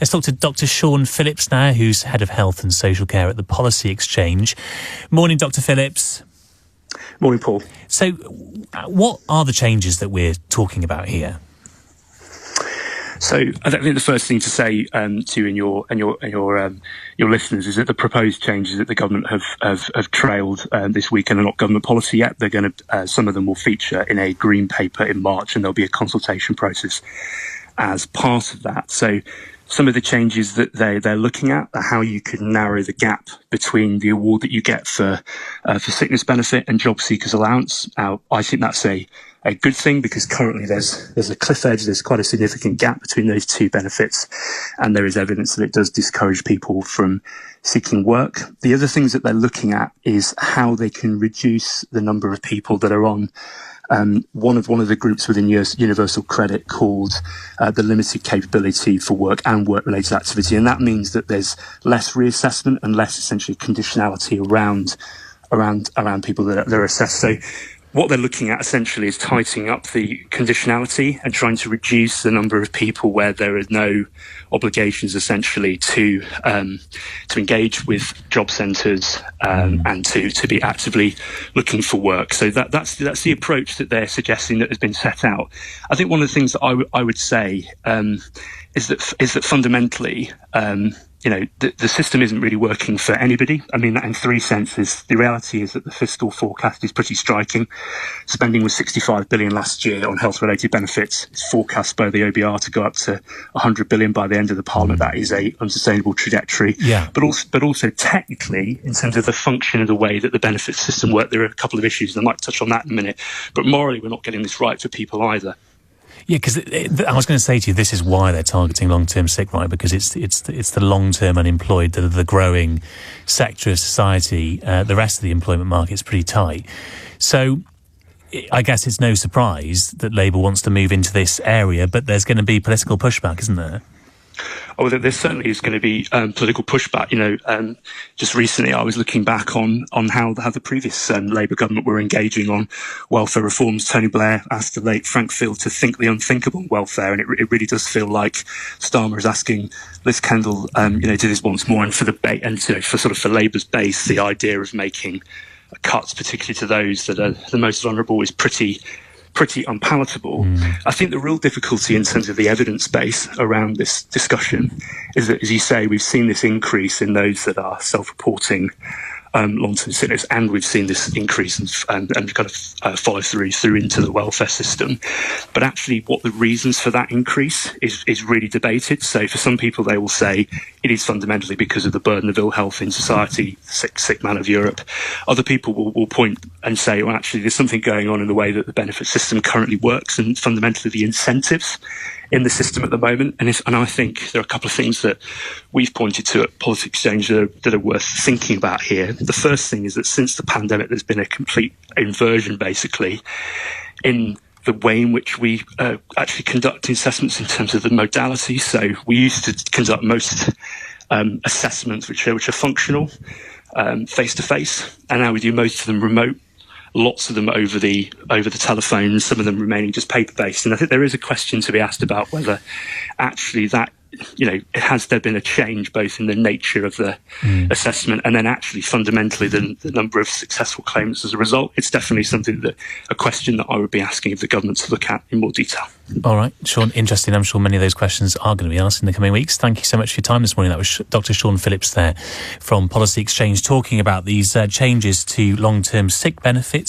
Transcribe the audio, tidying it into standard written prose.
Let's talk to Dr. Sean Phillips now, who's Head of Health and Social Care at the Policy Exchange. Morning, Dr. Phillips. Morning, Paul. So, what are the changes that we're talking about here? So, I think the first thing to say to you and your listeners is that the proposed changes that the government have trailed this week and are not government policy yet. They're going to some of them will feature in a green paper in March, and there'll be a consultation process as part of that. So, some of the changes that they're looking at are how you can narrow the gap between the award that you get for sickness benefit and job seekers allowance. Now, I think that's a good thing, because currently there's a cliff edge. There's quite a significant gap between those two benefits, and there is evidence that it does discourage people from seeking work. The other things that they're looking at is how they can reduce the number of people that are on one of the groups within Universal Credit called the limited capability for work and work-related activity, and that means that there's less reassessment and less essentially conditionality around people that are assessed. So what they're looking at essentially is tightening up the conditionality and trying to reduce the number of people where there are no obligations essentially to engage with job centres and to be actively looking for work. So that's the approach that they're suggesting that has been set out. I think one of the things that I would say is that fundamentally the system isn't really working for anybody. I mean that in three senses. The reality is that the fiscal forecast is pretty striking. Spending was 65 billion last year on health-related benefits. It's forecast by the OBR to go up to 100 billion by the end of the Parliament. That is a unsustainable trajectory. Yeah. But also technically, in terms of the function of the way that the benefits system works, there are a couple of issues, and I might touch on that in a minute. But morally, we're not getting this right for people either. Yeah, because I was going to say to you, this is why they're targeting long-term sick, right? Because it's the long-term unemployed, the growing sector of society. The rest of the employment market is pretty tight. So I guess it's no surprise that Labour wants to move into this area, but there's going to be political pushback, isn't there? Oh, there certainly is going to be political pushback. Just recently I was looking back on how the previous Labour government were engaging on welfare reforms. Tony Blair asked the late Frank Field to think the unthinkable on welfare, and it really does feel like Starmer is asking Liz Kendall, do this once more. And for for Labour's base, the idea of making cuts, particularly to those that are the most vulnerable, is pretty unpalatable. I think the real difficulty in terms of the evidence base around this discussion is that, as you say, we've seen this increase in those that are self-reporting long-term sickness, and we've seen this increase and kind of follow through into the welfare system. But actually, what the reasons for that increase is really debated. So for some people, they will say it is fundamentally because of the burden of ill health in society, sick man of Europe. Other people will point and say, well, actually, there's something going on in the way that the benefit system currently works, and fundamentally the incentives in the system at the moment. And I think there are a couple of things that we've pointed to at Policy Exchange that are worth thinking about here. The first thing is that since the pandemic, there's been a complete inversion, basically, in the way in which we actually conduct assessments in terms of the modality. So we used to conduct most assessments which are functional, face-to-face, and now we do most of them remote. Lots of them over the telephone, some of them remaining just paper-based. And I think there is a question to be asked about whether actually that, has there been a change both in the nature of the assessment and then actually fundamentally the number of successful claimants as a result. It's definitely a question that I would be asking of the government to look at in more detail. All right, Sean, interesting. I'm sure many of those questions are going to be asked in the coming weeks. Thank you so much for your time this morning. That was Dr. Sean Phillips there from Policy Exchange talking about these changes to long-term sick benefits.